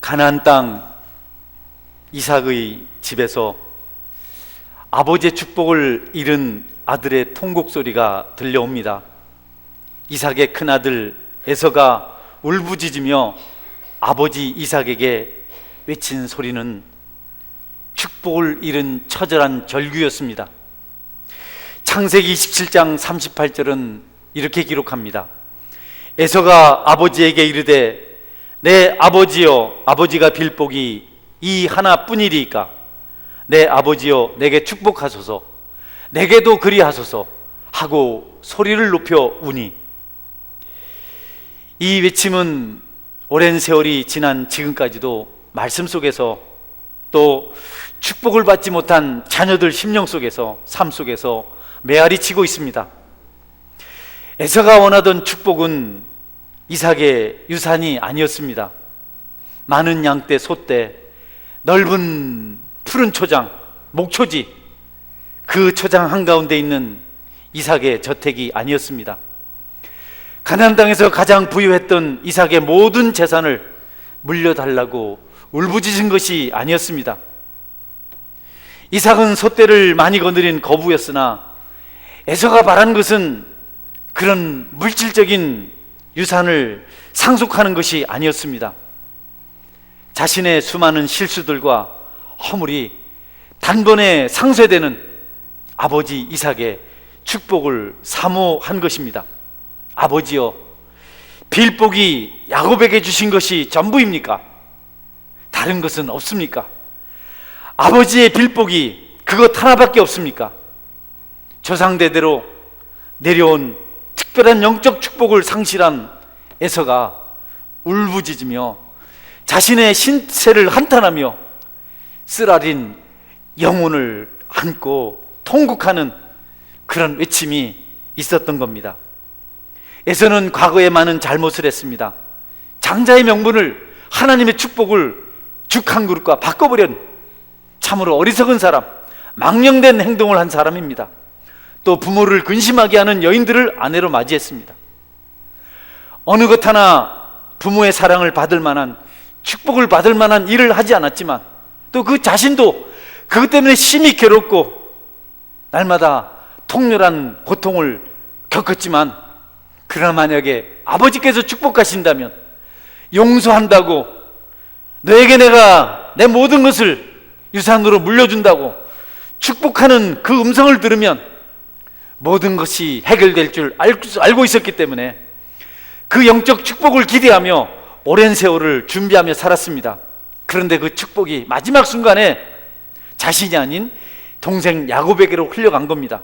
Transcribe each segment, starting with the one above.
가나안 땅 이삭의 집에서 아버지의 축복을 잃은 아들의 통곡 소리가 들려옵니다. 이삭의 큰아들 에서가 울부짖으며 아버지 이삭에게 외친 소리는 축복을 잃은 처절한 절규였습니다. 창세기 27장 38절은 이렇게 기록합니다. 에서가 아버지에게 이르되 내 아버지여, 아버지가 빌 복이 이 하나뿐이리이까 내 아버지여 내게 축복하소서, 내게도 그리하소서 하고 소리를 높여 우니, 이 외침은 오랜 세월이 지난 지금까지도 말씀 속에서, 또 축복을 받지 못한 자녀들 심령 속에서, 삶 속에서 메아리 치고 있습니다. 에서가 원하던 축복은 이삭의 유산이 아니었습니다. 많은 양떼, 소떼, 넓은 푸른 초장, 목초지, 그 초장 한가운데 있는 이삭의 저택이 아니었습니다. 가나안 땅에서 가장 부유했던 이삭의 모든 재산을 물려달라고 울부짖은 것이 아니었습니다. 이삭은 소떼를 많이 거느린 거부였으나 에서가 바란 것은 그런 물질적인 유산을 상속하는 것이 아니었습니다. 자신의 수많은 실수들과 허물이 단번에 상쇄되는 아버지 이삭의 축복을 사모한 것입니다. 아버지여, 빌 복이 야곱에게 주신 것이 전부입니까? 다른 것은 없습니까? 아버지의 빌 복이 그것 하나밖에 없습니까? 조상대대로 내려온 특별한 영적 축복을 상실한 에서가 울부짖으며 자신의 신세를 한탄하며 쓰라린 영혼을 안고 통곡하는 그런 외침이 있었던 겁니다. 에서는 과거에 많은 잘못을 했습니다. 장자의 명분을, 하나님의 축복을 죽 한 그릇과 바꿔버린 참으로 어리석은 사람, 망령된 행동을 한 사람입니다. 또 부모를 근심하게 하는 여인들을 아내로 맞이했습니다. 어느 것 하나 부모의 사랑을 받을 만한, 축복을 받을 만한 일을 하지 않았지만, 또 그 자신도 그것 때문에 심히 괴롭고 날마다 통렬한 고통을 겪었지만, 그러나 만약에 아버지께서 축복하신다면, 용서한다고, 너에게 내가 내 모든 것을 유산으로 물려준다고 축복하는 그 음성을 들으면 모든 것이 해결될 줄 알고 있었기 때문에 그 영적 축복을 기대하며 오랜 세월을 준비하며 살았습니다. 그런데 그 축복이 마지막 순간에 자신이 아닌 동생 야곱에게로 흘러간 겁니다.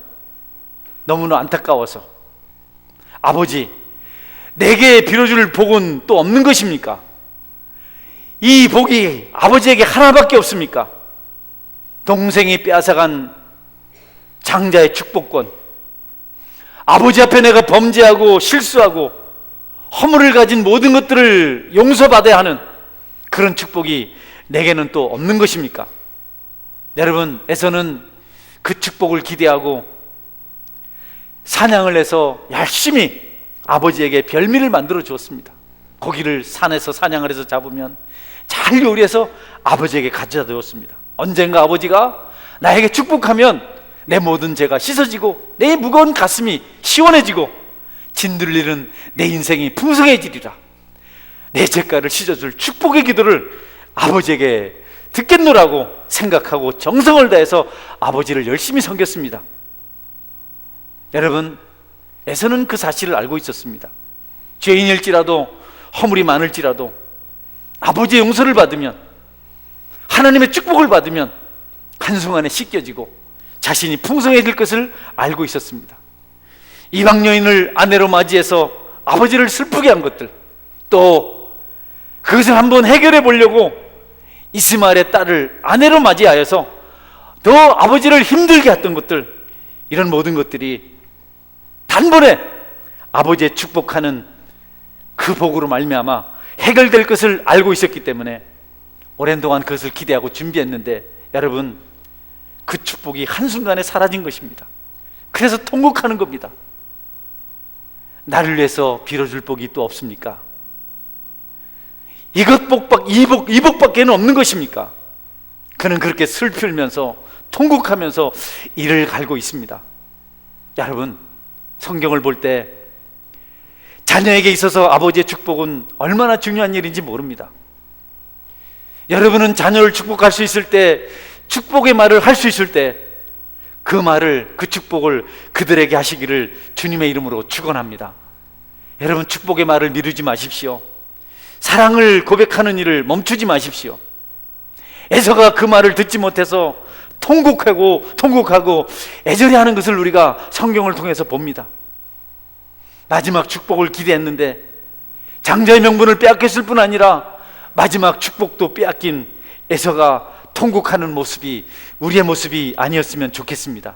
너무나 안타까워서, 아버지, 내게 빌어줄 복은 또 없는 것입니까? 이 복이 아버지에게 하나밖에 없습니까? 동생이 빼앗아간 장자의 축복권, 아버지 앞에 내가 범죄하고 실수하고 허물을 가진 모든 것들을 용서받아야 하는 그런 축복이 내게는 또 없는 것입니까? 여러분, 에서는 그 축복을 기대하고 사냥을 해서 열심히 아버지에게 별미를 만들어 주었습니다. 고기를 산에서 사냥을 해서 잡으면 잘 요리해서 아버지에게 가져다 주었습니다. 언젠가 아버지가 나에게 축복하면 내 모든 죄가 씻어지고 내 무거운 가슴이 시원해지고 진들리는 내 인생이 풍성해지리라. 내 죄가를 씻어줄 축복의 기도를 아버지에게 듣겠노라고 생각하고 정성을 다해서 아버지를 열심히 섬겼습니다. 여러분, 에서는 그 사실을 알고 있었습니다. 죄인일지라도, 허물이 많을지라도 아버지의 용서를 받으면, 하나님의 축복을 받으면 한순간에 씻겨지고 자신이 풍성해질 것을 알고 있었습니다. 이방 여인을 아내로 맞이해서 아버지를 슬프게 한 것들, 또 그것을 한번 해결해 보려고 이스마엘의 딸을 아내로 맞이하여서 더 아버지를 힘들게 했던 것들, 이런 모든 것들이 단번에 아버지의 축복하는 그 복으로 말미암아 해결될 것을 알고 있었기 때문에 오랜 동안 그것을 기대하고 준비했는데, 여러분, 그 축복이 한순간에 사라진 것입니다. 그래서 통곡하는 겁니다. 나를 위해서 빌어줄 복이 또 없습니까? 이것 복박 이 복밖에는 없는 것입니까? 그는 그렇게 슬프면서 통곡하면서 이를 갈고 있습니다. 여러분, 성경을 볼 때 자녀에게 있어서 아버지의 축복은 얼마나 중요한 일인지 모릅니다. 여러분은 자녀를 축복할 수 있을 때, 축복의 말을 할 수 있을 때 그 말을, 그 축복을 그들에게 하시기를 주님의 이름으로 축원합니다. 여러분, 축복의 말을 미루지 마십시오. 사랑을 고백하는 일을 멈추지 마십시오. 에서가 그 말을 듣지 못해서 통곡하고 애절해하는 것을 우리가 성경을 통해서 봅니다. 마지막 축복을 기대했는데 장자의 명분을 빼앗겼을 뿐 아니라 마지막 축복도 빼앗긴 에서가 통곡하는 모습이 우리의 모습이 아니었으면 좋겠습니다.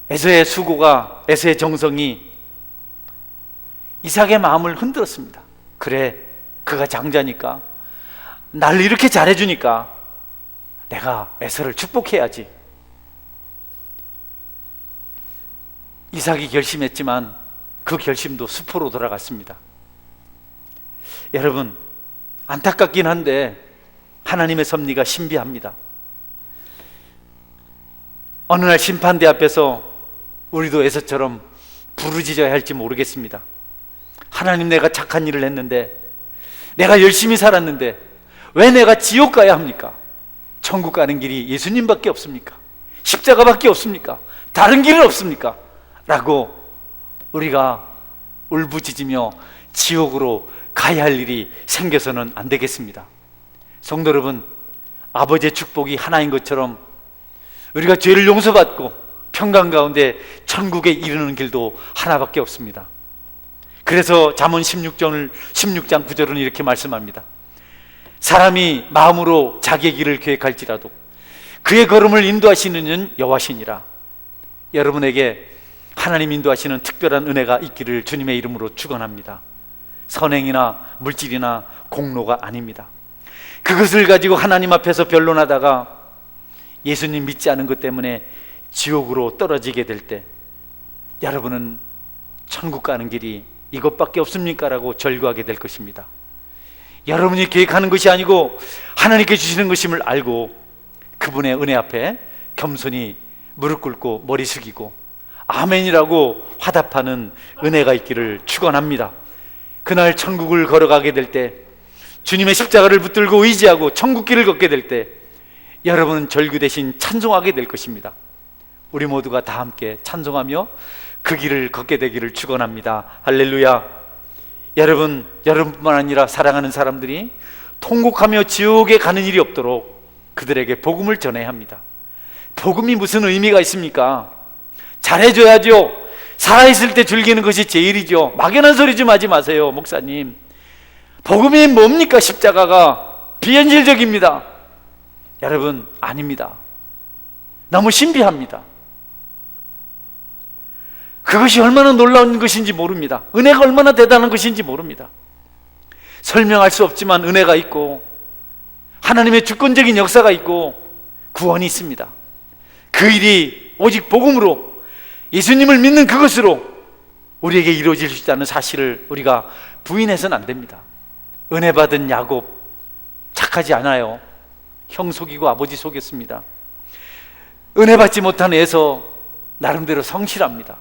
에서의 수고가, 에서의 정성이 이삭의 마음을 흔들었습니다. 그래, 그가 장자니까, 나를 이렇게 잘해주니까 내가 에서를 축복해야지. 이삭이 결심했지만 그 결심도 수포로 돌아갔습니다. 여러분, 안타깝긴 한데 하나님의 섭리가 신비합니다. 어느 날 심판대 앞에서 우리도 에서처럼 부르짖어야 할지 모르겠습니다. 하나님, 내가 착한 일을 했는데, 내가 열심히 살았는데 왜 내가 지옥 가야 합니까? 천국 가는 길이 예수님밖에 없습니까? 십자가밖에 없습니까? 다른 길은 없습니까? 라고 우리가 울부짖으며 지옥으로 가야 할 일이 생겨서는 안 되겠습니다. 성도 여러분, 아버지의 축복이 하나인 것처럼 우리가 죄를 용서받고 평강 가운데 천국에 이르는 길도 하나밖에 없습니다. 그래서 잠언 16장 9절은 이렇게 말씀합니다. 사람이 마음으로 자기의 길을 계획할지라도 그의 걸음을 인도하시는 이는 여호와시니라. 여러분에게 하나님 인도하시는 특별한 은혜가 있기를 주님의 이름으로 축원합니다. 선행이나 물질이나 공로가 아닙니다. 그것을 가지고 하나님 앞에서 변론하다가 예수님 믿지 않은 것 때문에 지옥으로 떨어지게 될 때 여러분은 천국 가는 길이 이것밖에 없습니까? 라고 절규하게 될 것입니다. 여러분이 계획하는 것이 아니고 하나님께 주시는 것임을 알고 그분의 은혜 앞에 겸손히 무릎 꿇고 머리 숙이고 아멘이라고 화답하는 은혜가 있기를 축원합니다. 그날 천국을 걸어가게 될 때, 주님의 십자가를 붙들고 의지하고 천국길을 걷게 될 때 여러분은 절규 대신 찬송하게 될 것입니다. 우리 모두가 다 함께 찬송하며 그 길을 걷게 되기를 축원합니다. 할렐루야. 여러분뿐만 아니라 사랑하는 사람들이 통곡하며 지옥에 가는 일이 없도록 그들에게 복음을 전해야 합니다. 복음이 무슨 의미가 있습니까? 잘해줘야죠. 살아있을 때 즐기는 것이 제일이죠. 막연한 소리 좀 하지 마세요, 목사님. 복음이 뭡니까? 십자가가 비현실적입니다. 여러분, 아닙니다. 너무 신비합니다. 그것이 얼마나 놀라운 것인지 모릅니다. 은혜가 얼마나 대단한 것인지 모릅니다. 설명할 수 없지만 은혜가 있고 하나님의 주권적인 역사가 있고 구원이 있습니다. 그 일이 오직 복음으로, 예수님을 믿는 그것으로 우리에게 이루어질 수 있다는 사실을 우리가 부인해서는 안 됩니다. 은혜 받은 야곱 착하지 않아요. 형 속이고 아버지 속였습니다. 은혜 받지 못한 에서 나름대로 성실합니다.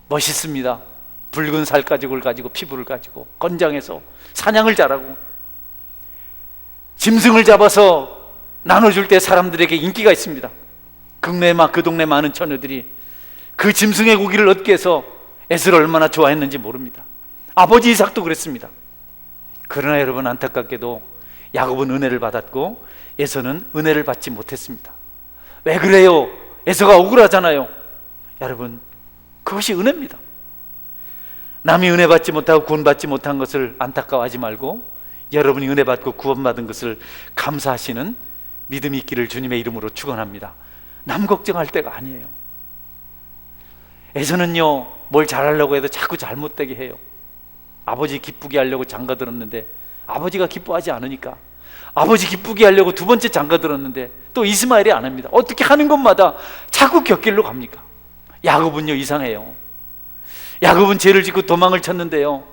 멋있습니다. 붉은 살가죽을 가지고 피부를 가지고 건장해서 사냥을 잘하고 짐승을 잡아서 나눠줄 때 사람들에게 인기가 있습니다. 그 동네 많은 처녀들이 그 짐승의 고기를 얻기 위해서 에서를 얼마나 좋아했는지 모릅니다. 아버지 이삭도 그랬습니다. 그러나 여러분, 안타깝게도 야곱은 은혜를 받았고 에서는 은혜를 받지 못했습니다. 왜 그래요? 에서가 억울하잖아요. 여러분, 그것이 은혜입니다. 남이 은혜 받지 못하고 구원받지 못한 것을 안타까워하지 말고 여러분이 은혜 받고 구원받은 것을 감사하시는 믿음이 있기를 주님의 이름으로 축원합니다. 남 걱정할 때가 아니에요. 에서는요, 뭘 잘하려고 해도 자꾸 잘못되게 해요. 아버지 기쁘게 하려고 장가 들었는데 아버지가 기뻐하지 않으니까, 아버지 기쁘게 하려고 두 번째 장가 들었는데 또 이스마엘이 안 합니다. 어떻게 하는 것마다 자꾸 곁길로 갑니까? 야곱은요, 이상해요. 야곱은 죄를 짓고 도망을 쳤는데요,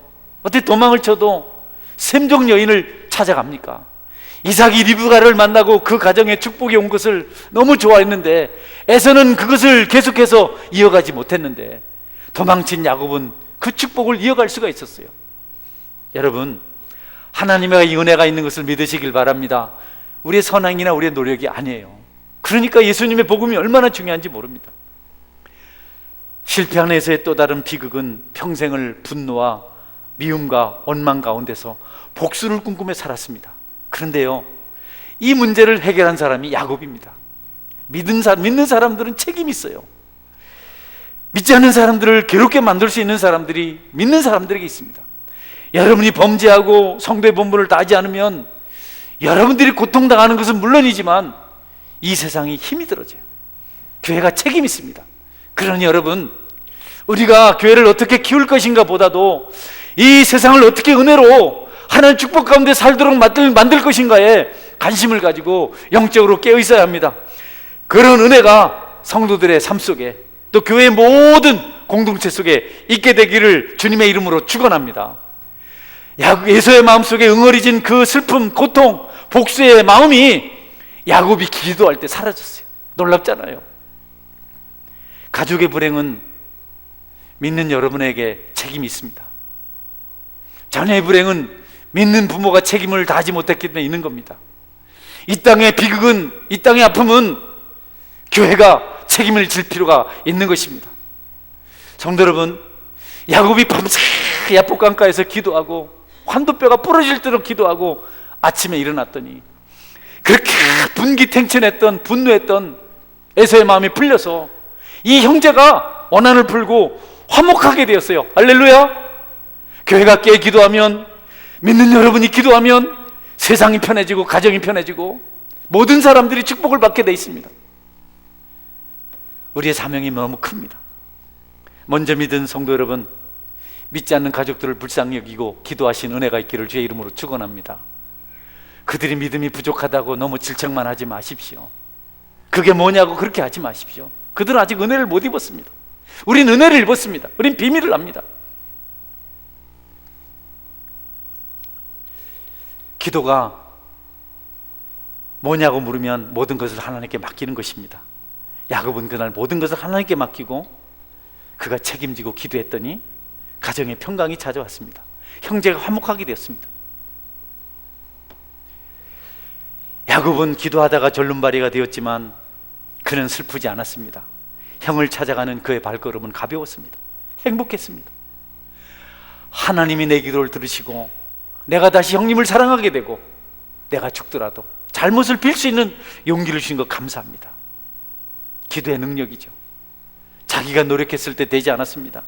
어떻게 도망을 쳐도 샘종 여인을 찾아갑니까? 이삭이 리브가를 만나고 그 가정에 축복이 온 것을 너무 좋아했는데 에서는 그것을 계속해서 이어가지 못했는데 도망친 야곱은 그 축복을 이어갈 수가 있었어요. 여러분, 하나님의 은혜가 있는 것을 믿으시길 바랍니다. 우리의 선행이나 우리의 노력이 아니에요. 그러니까 예수님의 복음이 얼마나 중요한지 모릅니다. 실패한 에서의 또 다른 비극은 평생을 분노와 미움과 원망 가운데서 복수를 꿈꾸며 살았습니다. 그런데요, 이 문제를 해결한 사람이 야곱입니다. 믿는 사람들은 책임이 있어요. 믿지 않는 사람들을 괴롭게 만들 수 있는 사람들이 믿는 사람들에게 있습니다. 여러분이 범죄하고 성도의 본분을 다하지 않으면 여러분들이 고통당하는 것은 물론이지만 이 세상이 힘이 들어져요. 교회가 책임이 있습니다. 그러니 여러분, 우리가 교회를 어떻게 키울 것인가 보다도 이 세상을 어떻게 은혜로 하나님 축복 가운데 살도록 만들 것인가에 관심을 가지고 영적으로 깨어 있어야 합니다. 그런 은혜가 성도들의 삶 속에 또 교회의 모든 공동체 속에 있게 되기를 주님의 이름으로 축원합니다. 에서의 마음속에 응어리진 그 슬픔, 고통, 복수의 마음이 야곱이 기도할 때 사라졌어요. 놀랍잖아요. 가족의 불행은 믿는 여러분에게 책임이 있습니다. 자녀의 불행은 믿는 부모가 책임을 다하지 못했기 때문에 있는 겁니다. 이 땅의 비극은, 이 땅의 아픔은 교회가 책임을 질 필요가 있는 것입니다. 성도 여러분, 야곱이 밤새 야복강가에서 기도하고 환도뼈가 부러질 대로 기도하고 아침에 일어났더니 그렇게 분기탱천했던 분노했던 에서의 마음이 풀려서 이 형제가 원한을 풀고 화목하게 되었어요. 할렐루야. 교회가 깨 기도하면, 믿는 여러분이 기도하면 세상이 편해지고 가정이 편해지고 모든 사람들이 축복을 받게 돼 있습니다. 우리의 사명이 너무 큽니다. 먼저 믿은 성도 여러분, 믿지 않는 가족들을 불쌍히 여기고 기도하신 은혜가 있기를 주의 이름으로 축원합니다. 그들이 믿음이 부족하다고 너무 질책만 하지 마십시오. 그게 뭐냐고 그렇게 하지 마십시오. 그들은 아직 은혜를 못 입었습니다. 우린 은혜를 입었습니다. 우린 비밀을 압니다. 기도가 뭐냐고 물으면 모든 것을 하나님께 맡기는 것입니다. 야곱은 그날 모든 것을 하나님께 맡기고 그가 책임지고 기도했더니 가정의 평강이 찾아왔습니다. 형제가 화목하게 되었습니다. 야곱은 기도하다가 절름발이가 되었지만 그는 슬프지 않았습니다. 형을 찾아가는 그의 발걸음은 가벼웠습니다. 행복했습니다. 하나님이 내 기도를 들으시고 내가 다시 형님을 사랑하게 되고 내가 죽더라도 잘못을 빌 수 있는 용기를 주신 것 감사합니다. 기도의 능력이죠. 자기가 노력했을 때 되지 않았습니다.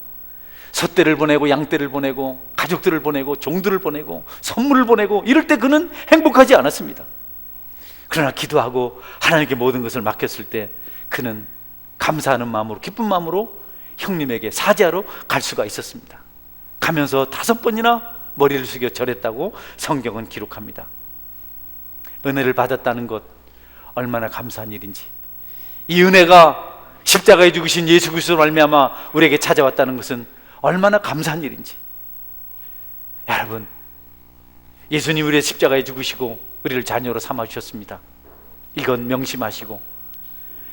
솥대를 보내고 양떼를 보내고 가족들을 보내고 종들을 보내고 선물을 보내고 이럴 때 그는 행복하지 않았습니다. 그러나 기도하고 하나님께 모든 것을 맡겼을 때 그는 감사하는 마음으로, 기쁜 마음으로 형님에게 사죄하러 갈 수가 있었습니다. 가면서 5번이나 머리를 숙여 절했다고 성경은 기록합니다. 은혜를 받았다는 것 얼마나 감사한 일인지, 이 은혜가 십자가에 죽으신 예수 그리스도로 말미암아 우리에게 찾아왔다는 것은 얼마나 감사한 일인지. 여러분, 예수님 우리의 십자가에 죽으시고 우리를 자녀로 삼아주셨습니다. 이건 명심하시고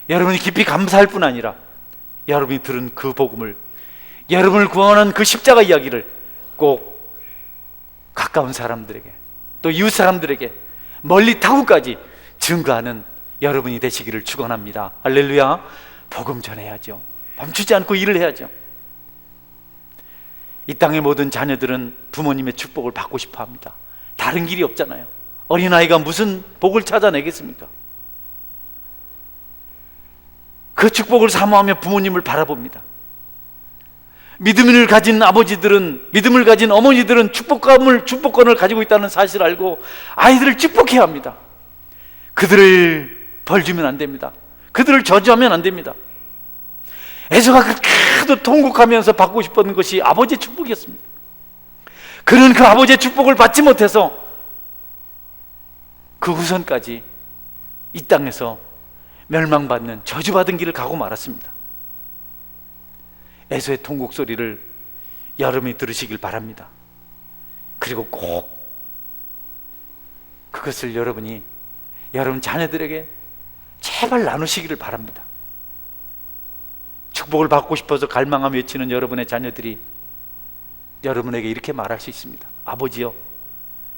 여러분이 깊이 감사할 뿐 아니라 여러분이 들은 그 복음을, 여러분을 구원한 그 십자가 이야기를 꼭 가까운 사람들에게 또 이웃 사람들에게 멀리 타고까지 증거하는 여러분이 되시기를 축원합니다. 할렐루야. 복음 전해야죠. 멈추지 않고 일을 해야죠. 이 땅의 모든 자녀들은 부모님의 축복을 받고 싶어 합니다. 다른 길이 없잖아요. 어린아이가 무슨 복을 찾아내겠습니까? 그 축복을 사모하며 부모님을 바라봅니다. 믿음을 가진 아버지들은, 믿음을 가진 어머니들은 축복권을 가지고 있다는 사실을 알고 아이들을 축복해야 합니다. 그들을 벌 주면 안 됩니다. 그들을 저주하면 안 됩니다. 에서가 그렇게도 통곡하면서 받고 싶었던 것이 아버지의 축복이었습니다. 그는 그 아버지의 축복을 받지 못해서 그 후손까지 이 땅에서 멸망받는 저주받은 길을 가고 말았습니다. 에서의 통곡 소리를 여러분이 들으시길 바랍니다. 그리고 꼭 그것을 여러분이 여러분 자녀들에게 제발 나누시기를 바랍니다. 축복을 받고 싶어서 갈망하며 외치는 여러분의 자녀들이 여러분에게 이렇게 말할 수 있습니다. 아버지요,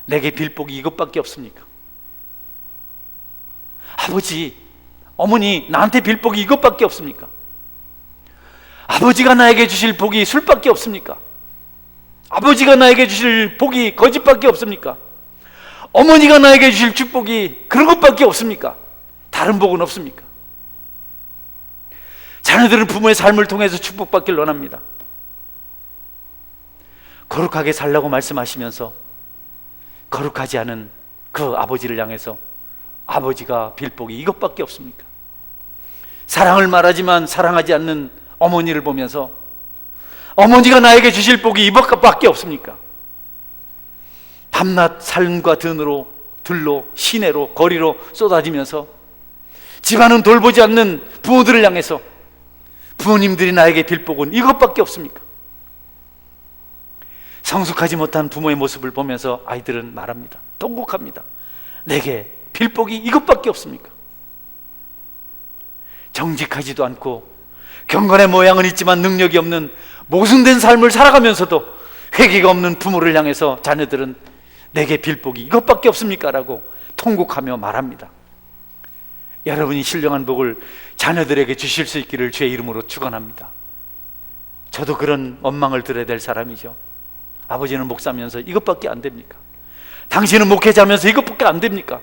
내게 빌 복이 이것밖에 없습니까? 아버지, 어머니, 나한테 빌 복이 이것밖에 없습니까? 아버지가 나에게 주실 복이 술밖에 없습니까? 아버지가 나에게 주실 복이 거짓밖에 없습니까? 어머니가 나에게 주실 축복이 그런 것밖에 없습니까? 다른 복은 없습니까? 자녀들은 부모의 삶을 통해서 축복받기를 원합니다. 거룩하게 살라고 말씀하시면서 거룩하지 않은 그 아버지를 향해서 아버지가 빌 복이 이것밖에 없습니까? 사랑을 말하지만 사랑하지 않는 어머니를 보면서 어머니가 나에게 주실 복이 이것밖에 없습니까? 밤낮 삶과 들로 시내로 거리로 쏟아지면서 집안은 돌보지 않는 부모들을 향해서 부모님들이 나에게 빌 복은 이것밖에 없습니까? 성숙하지 못한 부모의 모습을 보면서 아이들은 말합니다. 통곡합니다. 내게 빌 복이 이것밖에 없습니까? 정직하지도 않고 경건의 모양은 있지만 능력이 없는 모순된 삶을 살아가면서도 회개가 없는 부모를 향해서 자녀들은 내게 빌 복이 이것밖에 없습니까? 라고 통곡하며 말합니다. 여러분이 신령한 복을 자녀들에게 주실 수 있기를 주의 이름으로 축원합니다. 저도 그런 원망을 들어야 될 사람이죠. 아버지는 목사면서 이것밖에 안 됩니까? 당신은 목회자면서 이것밖에 안 됩니까?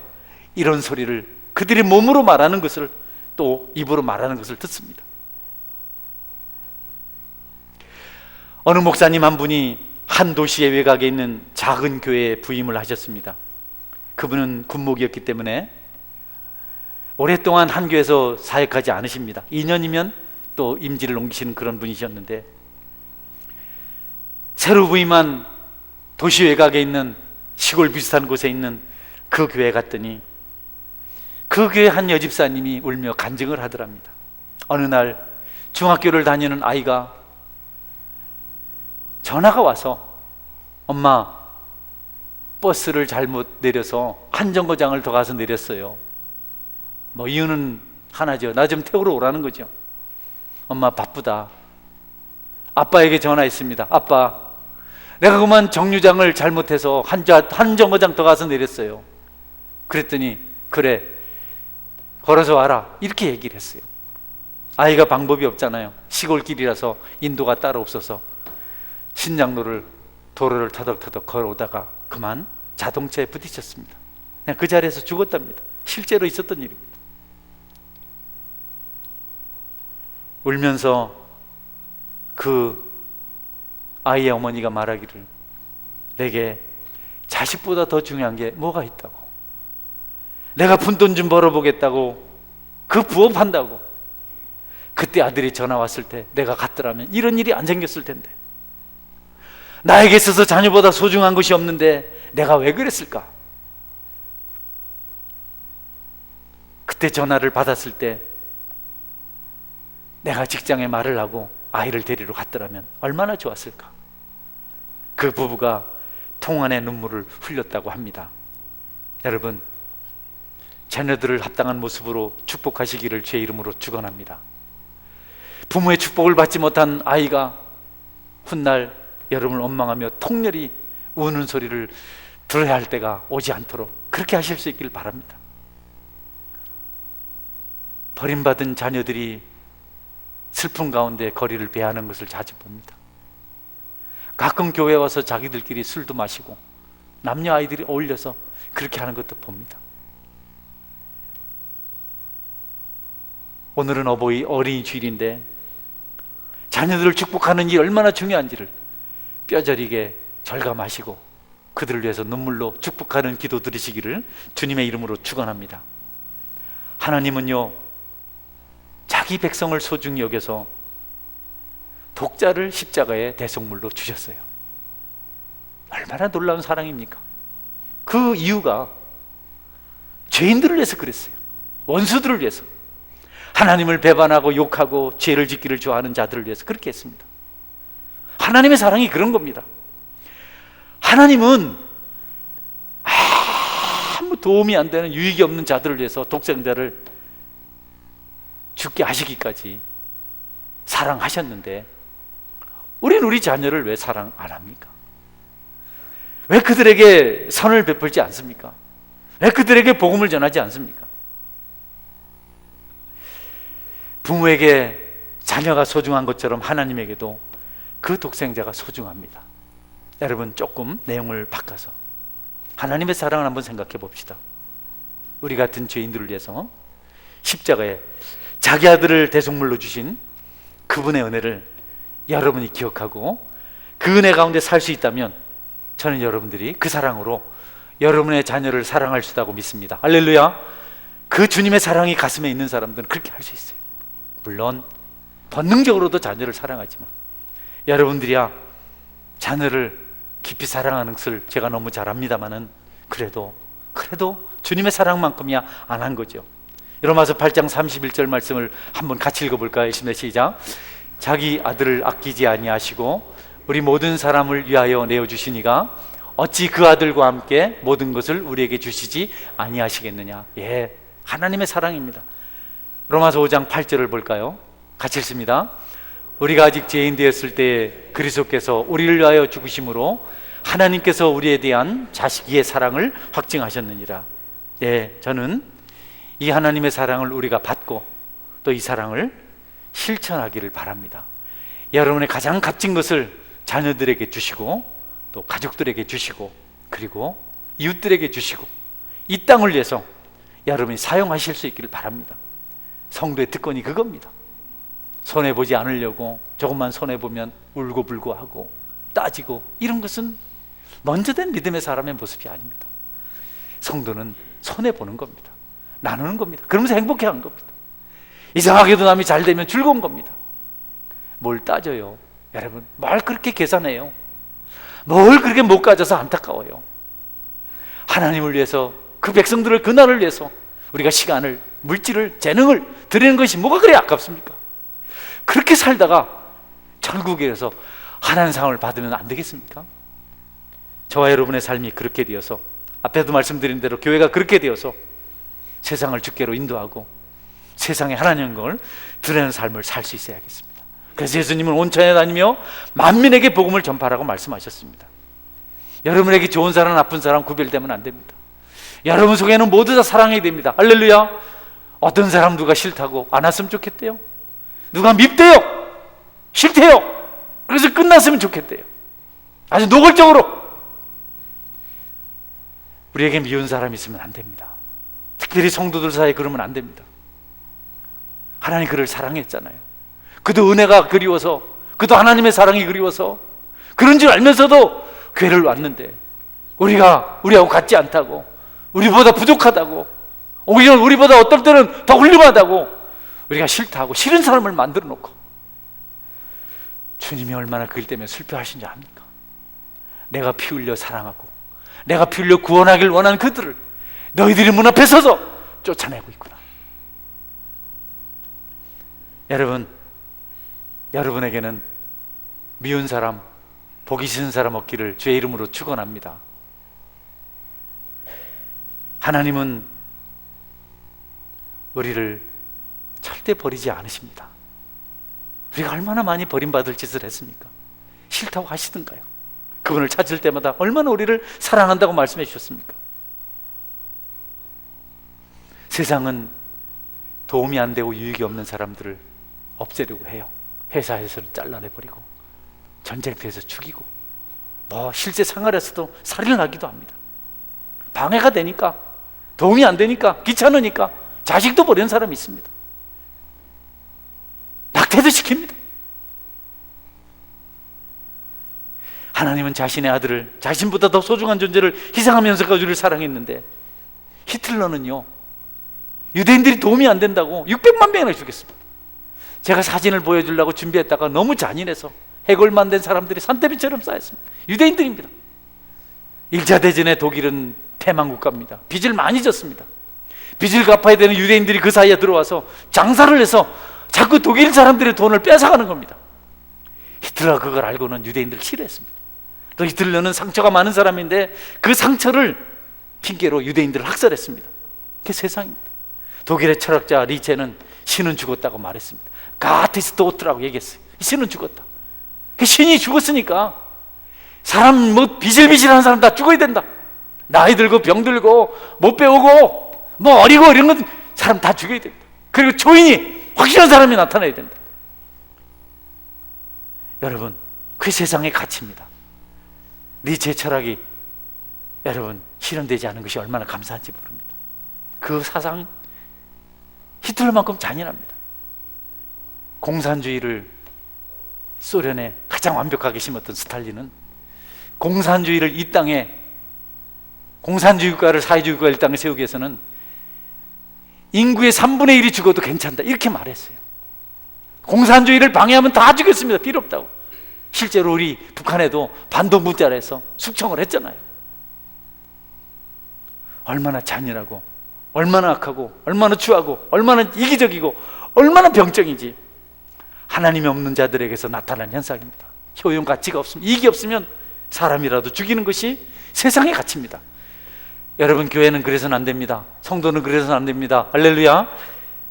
이런 소리를 그들이 몸으로 말하는 것을 또 입으로 말하는 것을 듣습니다. 어느 목사님 한 분이 한 도시의 외곽에 있는 작은 교회에 부임을 하셨습니다. 그분은 군목이었기 때문에 오랫동안 한 교회에서 사역하지 않으십니다. 2년이면 또 임지를 옮기시는 그런 분이셨는데 새로 부임한 도시 외곽에 있는 시골 비슷한 곳에 있는 그 교회에 갔더니 그 교회 한 여집사님이 울며 간증을 하더랍니다. 어느 날 중학교를 다니는 아이가 전화가 와서 엄마, 버스를 잘못 내려서 한 정거장을 더 가서 내렸어요. 뭐 이유는 하나죠. 나 좀 태우러 오라는 거죠. 엄마 바쁘다. 아빠에게 전화했습니다. 아빠, 내가 그만 정류장을 잘못해서 한 정거장 더 가서 내렸어요. 그랬더니 그래, 걸어서 와라, 이렇게 얘기를 했어요. 아이가 방법이 없잖아요. 시골길이라서 인도가 따로 없어서 신장로를 도로를 터덕터덕 걸어오다가 그만 자동차에 부딪혔습니다. 그냥 그 자리에서 죽었답니다. 실제로 있었던 일입니다. 울면서 그 아이의 어머니가 말하기를 내게 자식보다 더 중요한 게 뭐가 있다고, 내가 푼돈 좀 벌어보겠다고 그 부업한다고. 그때 아들이 전화 왔을 때 내가 갔더라면 이런 일이 안 생겼을 텐데, 나에게 있어서 자녀보다 소중한 것이 없는데 내가 왜 그랬을까? 그때 전화를 받았을 때 내가 직장에 말을 하고 아이를 데리러 갔더라면 얼마나 좋았을까? 그 부부가 통안의 눈물을 흘렸다고 합니다. 여러분, 자녀들을 합당한 모습으로 축복하시기를 주의 이름으로 축원합니다. 부모의 축복을 받지 못한 아이가 훗날 여러분을 원망하며 통렬히 우는 소리를 들어야 할 때가 오지 않도록 그렇게 하실 수 있기를 바랍니다. 버림받은 자녀들이 슬픔 가운데 거리를 배하는 것을 자주 봅니다. 가끔 교회 와서 자기들끼리 술도 마시고 남녀 아이들이 어울려서 그렇게 하는 것도 봅니다. 오늘은 어린이 주일인데 자녀들을 축복하는 일이 얼마나 중요한지를 뼈저리게 절감하시고 그들을 위해서 눈물로 축복하는 기도 드리시기를 주님의 이름으로 축원합니다. 하나님은요, 자기 백성을 소중히 여겨서 독자를 십자가의 대속물로 주셨어요. 얼마나 놀라운 사랑입니까? 그 이유가 죄인들을 위해서 그랬어요. 원수들을 위해서, 하나님을 배반하고 욕하고 죄를 짓기를 좋아하는 자들을 위해서 그렇게 했습니다. 하나님의 사랑이 그런 겁니다. 하나님은 아무 도움이 안 되는 유익이 없는 자들을 위해서 독생자를 죽게 하시기까지 사랑하셨는데 우리는 우리 자녀를 왜 사랑 안 합니까? 왜 그들에게 선을 베풀지 않습니까? 왜 그들에게 복음을 전하지 않습니까? 부모에게 자녀가 소중한 것처럼 하나님에게도 그 독생자가 소중합니다. 여러분, 조금 내용을 바꿔서 하나님의 사랑을 한번 생각해 봅시다. 우리 같은 죄인들을 위해서 십자가에 자기 아들을 대속물로 주신 그분의 은혜를 여러분이 기억하고 그 은혜 가운데 살 수 있다면 저는 여러분들이 그 사랑으로 여러분의 자녀를 사랑할 수 있다고 믿습니다. 할렐루야. 그 주님의 사랑이 가슴에 있는 사람들은 그렇게 할 수 있어요. 물론 본능적으로도 자녀를 사랑하지만 여러분들이야 자녀를 깊이 사랑하는 것을 제가 너무 잘 압니다만은 그래도 주님의 사랑만큼이야 안 한 거죠. 로마서 8장 31절 말씀을 한번 같이 읽어볼까요? 시작. 자기 아들을 아끼지 아니하시고 우리 모든 사람을 위하여 내어주시니가 어찌 그 아들과 함께 모든 것을 우리에게 주시지 아니하시겠느냐. 예, 하나님의 사랑입니다. 로마서 5장 8절을 볼까요? 같이 읽습니다. 우리가 아직 죄인 되었을 때 그리스도께서 우리를 위하여 죽으심으로 하나님께서 우리에 대한 자식의 사랑을 확증하셨느니라. 네, 저는 이 하나님의 사랑을 우리가 받고 또 이 사랑을 실천하기를 바랍니다. 여러분의 가장 값진 것을 자녀들에게 주시고 또 가족들에게 주시고 그리고 이웃들에게 주시고 이 땅을 위해서 여러분이 사용하실 수 있기를 바랍니다. 성도의 특권이 그겁니다. 손해보지 않으려고 조금만 손해보면 울고불고 하고 따지고 이런 것은 먼저 된 믿음의 사람의 모습이 아닙니다. 성도는 손해보는 겁니다. 나누는 겁니다. 그러면서 행복해하는 겁니다. 이상하게도 남이 잘 되면 즐거운 겁니다. 뭘 따져요? 여러분, 뭘 그렇게 계산해요? 뭘 그렇게 못 가져서 안타까워요? 하나님을 위해서 그 백성들을 그날을 위해서 우리가 시간을, 물질을, 재능을 드리는 것이 뭐가 그래 아깝습니까? 그렇게 살다가 천국에서 하나님 상을 받으면 안 되겠습니까? 저와 여러분의 삶이 그렇게 되어서 앞에도 말씀드린 대로 교회가 그렇게 되어서 세상을 주께로 인도하고 세상에 하나님 걸 드리는 삶을 살 수 있어야겠습니다. 그래서 예수님은 온 천에 다니며 만민에게 복음을 전파하라고 말씀하셨습니다. 여러분에게 좋은 사람 나쁜 사람 구별되면 안 됩니다. 여러분 속에는 모두 다 사랑해야 됩니다. 할렐루야. 어떤 사람 누가 싫다고 안 왔으면 좋겠대요. 누가 밉대요. 싫대요. 그래서 끝났으면 좋겠대요. 아주 노골적으로. 우리에게 미운 사람이 있으면 안 됩니다. 특별히 성도들 사이에 그러면 안 됩니다. 하나님 그를 사랑했잖아요. 그도 은혜가 그리워서, 그도 하나님의 사랑이 그리워서 그런 줄 알면서도 교회를 왔는데 우리하고 같지 않다고, 우리보다 부족하다고, 오히려 우리보다 어떨 때는 더 훌륭하다고 우리가 싫다고 싫은 사람을 만들어 놓고 주님이 얼마나 그일 때문에 슬퍼하신지 압니까? 내가 피 흘려 사랑하고 내가 피 흘려 구원하길 원하는 그들을 너희들이 문 앞에 서서 쫓아내고 있구나. 여러분에게는 미운 사람, 보기 싫은 사람 없기를 주의 이름으로 축원합니다. 하나님은 우리를 절대 버리지 않으십니다. 우리가 얼마나 많이 버림받을 짓을 했습니까? 싫다고 하시던가요? 그분을 찾을 때마다 얼마나 우리를 사랑한다고 말씀해 주셨습니까? 세상은 도움이 안 되고 유익이 없는 사람들을 없애려고 해요. 회사에서는 잘라내버리고 전쟁터에서 죽이고 실제 생활에서도 살인을 하기도 합니다. 방해가 되니까, 도움이 안 되니까, 귀찮으니까 자식도 버리는 사람이 있습니다. 낙태도 시킵니다. 하나님은 자신의 아들을 자신보다 더 소중한 존재를 희생하면서까지 우리를 사랑했는데 히틀러는요, 유대인들이 도움이 안 된다고 600만 명이나 죽였습니다. 제가 사진을 보여주려고 준비했다가 너무 잔인해서 해골만 된 사람들이 산더미처럼 쌓였습니다. 유대인들입니다. 1차 대전에 독일은 패망국가입니다. 빚을 많이 졌습니다. 빚을 갚아야 되는 유대인들이 그 사이에 들어와서 장사를 해서 자꾸 독일 사람들의 돈을 뺏어가는 겁니다. 히틀러가 그걸 알고는 유대인들을 싫어했습니다. 또 히틀러는 상처가 많은 사람인데 그 상처를 핑계로 유대인들을 학살했습니다. 그게 세상입니다. 독일의 철학자 리체는 신은 죽었다고 말했습니다. God is dead라고 얘기했어요. 신은 죽었다. 그 신이 죽었으니까 사람 뭐 비실비실한 사람 다 죽어야 된다. 나이 들고 병 들고 못 배우고 뭐 어리고 이런 건 사람 다 죽여야 된다. 그리고 초인이 확실한 사람이 나타나야 된다. 여러분, 그 세상의 가치입니다. 니체 철학이 여러분 실현되지 않은 것이 얼마나 감사한지 모릅니다. 그 사상 히틀러만큼 잔인합니다. 공산주의를 소련에 가장 완벽하게 심었던 스탈린은 공산주의를 이 땅에, 공산주의 국가를 사회주의 국가를 이 땅에 세우기 위해서는 인구의 3분의 1이 죽어도 괜찮다 이렇게 말했어요. 공산주의를 방해하면 다 죽였습니다. 필요 없다고. 실제로 우리 북한에도 반동분자를 숙청을 했잖아요. 얼마나 잔인하고 얼마나 악하고 얼마나 추하고 얼마나 이기적이고 얼마나 병적인지 하나님이 없는 자들에게서 나타난 현상입니다. 효용 가치가 없으면, 이익이 없으면 사람이라도 죽이는 것이 세상의 가치입니다. 여러분, 교회는 그래서는 안 됩니다. 성도는 그래서는 안 됩니다. 할렐루야.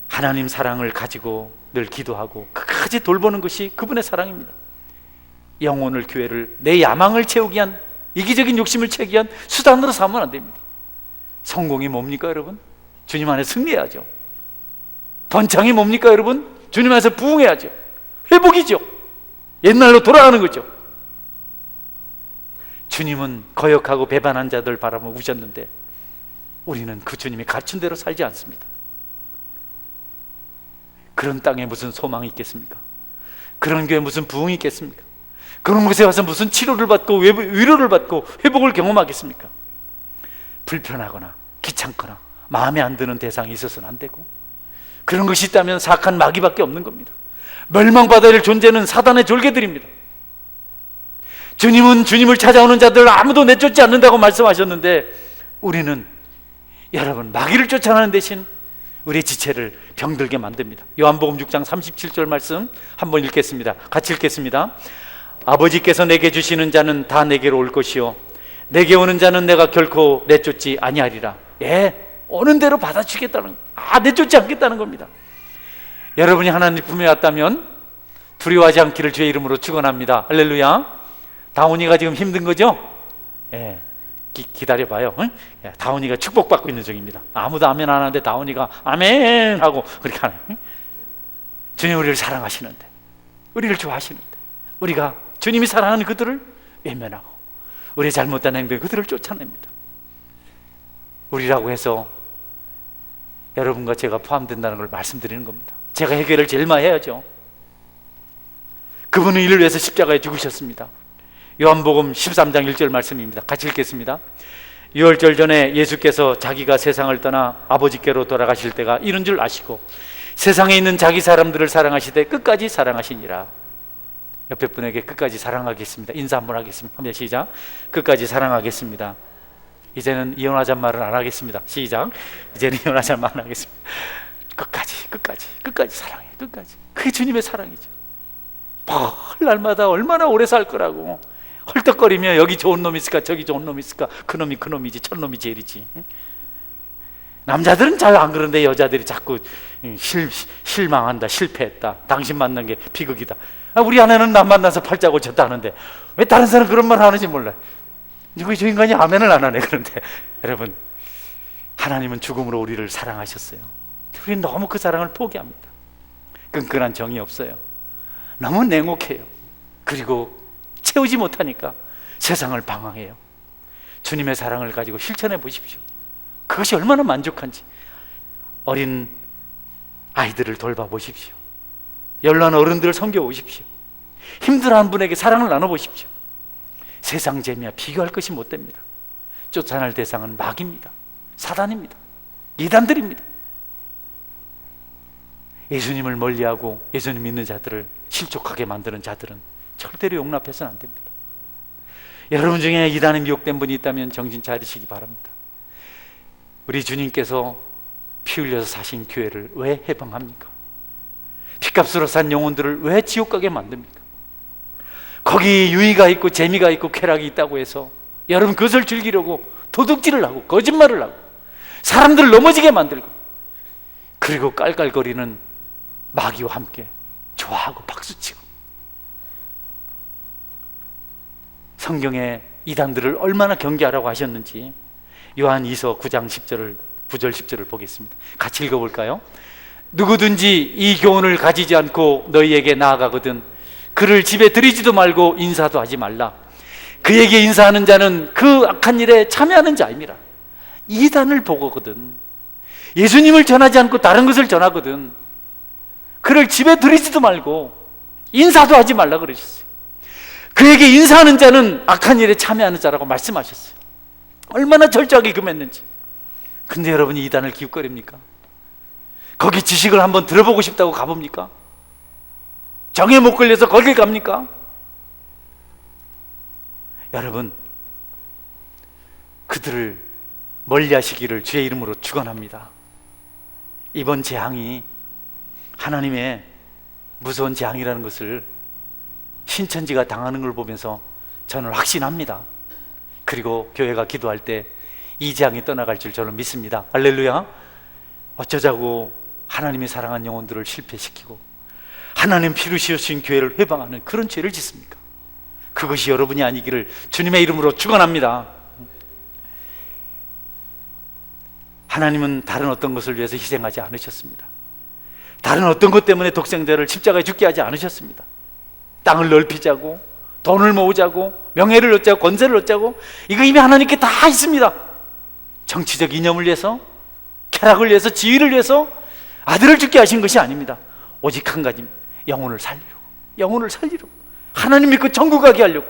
하나님 사랑을 가지고 늘 기도하고 끝까지 돌보는 것이 그분의 사랑입니다. 영혼을, 교회를 내 야망을 채우기 위한, 이기적인 욕심을 채우기 위한 수단으로 삼으면 안 됩니다. 성공이 뭡니까 여러분? 주님 안에 승리해야죠. 번창이 뭡니까 여러분? 주님 안에서 부흥해야죠. 회복이죠. 옛날로 돌아가는 거죠. 주님은 거역하고 배반한 자들 바라보며 우셨는데 우리는 그 주님이 가르친 대로 살지 않습니다. 그런 땅에 무슨 소망이 있겠습니까? 그런 교회에 무슨 부흥이 있겠습니까? 그런 곳에 와서 무슨 치료를 받고 위로를 받고 회복을 경험하겠습니까? 불편하거나 귀찮거나 마음에 안 드는 대상이 있어서는 안 되고, 그런 것이 있다면 사악한 마귀밖에 없는 겁니다. 멸망받아야 할 존재는 사단의 졸개들입니다. 주님은 주님을 찾아오는 자들을 아무도 내쫓지 않는다고 말씀하셨는데 우리는 여러분 마귀를 쫓아내는 대신 우리의 지체를 병들게 만듭니다. 요한복음 6장 37절 말씀 한번 읽겠습니다. 같이 읽겠습니다. 아버지께서 내게 주시는 자는 다 내게로 올 것이요 내게 오는 자는 내가 결코 내쫓지 아니하리라. 오는 대로 받아주겠다는, 내쫓지 않겠다는 겁니다. 여러분이 하나님 품에 왔다면 두려워하지 않기를 주의 이름으로 축원합니다. 할렐루야. 다운이가 지금 힘든 거죠? 기다려봐요. 다운이가 축복받고 있는 중입니다. 아무도 아멘 안 하는데 다운이가 아멘 하고 그렇게 하네요. 주님 우리를 사랑하시는데, 우리를 좋아하시는데 우리가 주님이 사랑하는 그들을 외면하고 우리의 잘못된 행동에 그들을 쫓아냅니다. 우리라고 해서 여러분과 제가 포함된다는 걸 말씀드리는 겁니다. 제가 해결을 제일 많이 해야죠. 그분은 이를 위해서 십자가에 죽으셨습니다. 요한복음 13장 1절 말씀입니다. 같이 읽겠습니다. 유월절 전에 예수께서 자기가 세상을 떠나 아버지께로 돌아가실 때가 이른 줄 아시고 세상에 있는 자기 사람들을 사랑하시되 끝까지 사랑하시니라. 옆에 분에게 끝까지 사랑하겠습니다. 인사 한번 하겠습니다. 한번 시작. 끝까지 사랑하겠습니다. 이제는 이혼하자는 말은 안 하겠습니다. 시작. 이제는 이혼하자는 말은 안 하겠습니다. 끝까지 사랑해. 끝까지. 그게 주님의 사랑이죠. 날마다 얼마나 오래 살 거라고 헐떡거리며 여기 좋은 놈이 있을까 저기 좋은 놈이 있을까, 그놈이 그놈이지 첫놈이 제일이지. 남자들은 잘 안 그런데 여자들이 자꾸 실망한다, 실패했다, 당신 만난 게 비극이다. 우리 아내는 남 만나서 팔자 고쳤다 하는데 왜 다른 사람 그런 말 하는지 몰라요. 저 인간이 아멘을 안 하네. 그런데 여러분, 하나님은 죽음으로 우리를 사랑하셨어요. 우리는 너무 그 사랑을 포기합니다. 끈끈한 정이 없어요. 너무 냉혹해요. 그리고 채우지 못하니까 세상을 방황해요. 주님의 사랑을 가지고 실천해 보십시오. 그것이 얼마나 만족한지. 어린 아이들을 돌봐보십시오. 연로한 어른들을 섬겨보십시오. 힘들어하는 분에게 사랑을 나눠보십시오. 세상 재미와 비교할 것이 못 됩니다. 쫓아낼 대상은 마귀입니다. 사단입니다. 이단들입니다. 예수님을 멀리하고 예수님 믿는 자들을 실족하게 만드는 자들은 절대로 용납해서는 안 됩니다. 여러분 중에 이단에 미혹된 분이 있다면 정신 차리시기 바랍니다. 우리 주님께서 피 흘려서 사신 교회를 왜 해방합니까? 피값으로 산 영혼들을 왜 지옥 가게 만듭니까? 거기 유의가 있고 재미가 있고 쾌락이 있다고 해서 여러분 그것을 즐기려고 도둑질을 하고 거짓말을 하고 사람들을 넘어지게 만들고, 그리고 깔깔거리는 마귀와 함께 좋아하고 박수치고. 성경에 이단들을 얼마나 경계하라고 하셨는지 요한 2서 9장 10절을 9절 10절을 보겠습니다. 같이 읽어볼까요? 누구든지 이 교훈을 가지지 않고 너희에게 나아가거든 그를 집에 들이지도 말고 인사도 하지 말라. 그에게 인사하는 자는 그 악한 일에 참여하는 자임이라. 이단을 보거든 예수님을 전하지 않고 다른 것을 전하거든 그를 집에 들이지도 말고 인사도 하지 말라 그러셨어요. 그에게 인사하는 자는 악한 일에 참여하는 자라고 말씀하셨어요. 얼마나 철저하게 금했는지. 근데 여러분이 이단을 기웃거립니까? 거기 지식을 한번 들어보고 싶다고 가봅니까? 정에 못 걸려서 거길 갑니까? 여러분, 그들을 멀리 하시기를 주의 이름으로 축원합니다. 이번 재앙이 하나님의 무서운 재앙이라는 것을 신천지가 당하는 걸 보면서 저는 확신합니다. 그리고 교회가 기도할 때 이 재앙이 떠나갈 줄 저는 믿습니다. 할렐루야. 어쩌자고 하나님이 사랑한 영혼들을 실패시키고 하나님 피로 씌우신 교회를 회방하는 그런 죄를 짓습니까? 그것이 여러분이 아니기를 주님의 이름으로 축원합니다. 하나님은 다른 어떤 것을 위해서 희생하지 않으셨습니다. 다른 어떤 것 때문에 독생자를 십자가에 죽게 하지 않으셨습니다. 땅을 넓히자고, 돈을 모으자고, 명예를 얻자고, 권세를 얻자고, 이거 이미 하나님께 다 있습니다. 정치적 이념을 위해서, 쾌락을 위해서, 지위를 위해서 아들을 죽게 하신 것이 아닙니다. 오직 한 가지입니다. 영혼을 살리려고, 영혼을 살리려고, 하나님 믿고 천국 가게 하려고.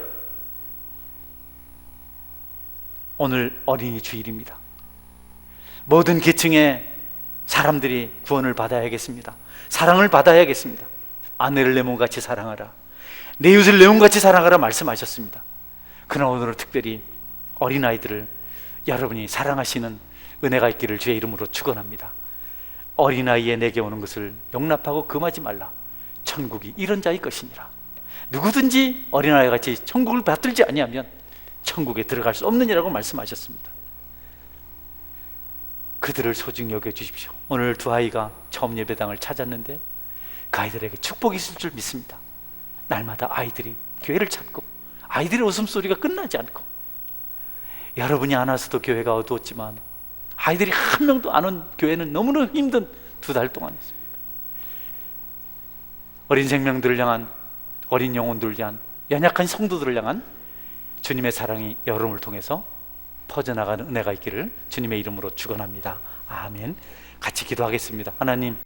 오늘 어린이 주일입니다. 모든 계층의 사람들이 구원을 받아야겠습니다. 사랑을 받아야겠습니다. 아내를 내 몸같이 사랑하라, 내 이웃을 내 몸같이 사랑하라 말씀하셨습니다. 그러나 오늘은 특별히 어린아이들을 여러분이 사랑하시는 은혜가 있기를 주의 이름으로 축원합니다. 어린아이에 내게 오는 것을 용납하고 금하지 말라. 천국이 이런 자의 것이니라. 누구든지 어린아이 같이 천국을 받들지 아니하면 천국에 들어갈 수 없느니라고 말씀하셨습니다. 그들을 소중히 여겨주십시오. 오늘 두 아이가 처음 예배당을 찾았는데 그 아이들에게 축복이 있을 줄 믿습니다. 날마다 아이들이 교회를 찾고 아이들의 웃음소리가 끝나지 않고, 여러분이 안 와서도 교회가 어두웠지만 아이들이 한 명도 안 온 교회는 너무나 힘든 2달 동안이었습니다. 어린 생명들을 향한, 어린 영혼들을 향한, 연약한 성도들을 향한 주님의 사랑이 여러분을 통해서 퍼져나가는 은혜가 있기를 주님의 이름으로 축원합니다. 아멘. 같이 기도하겠습니다. 하나님,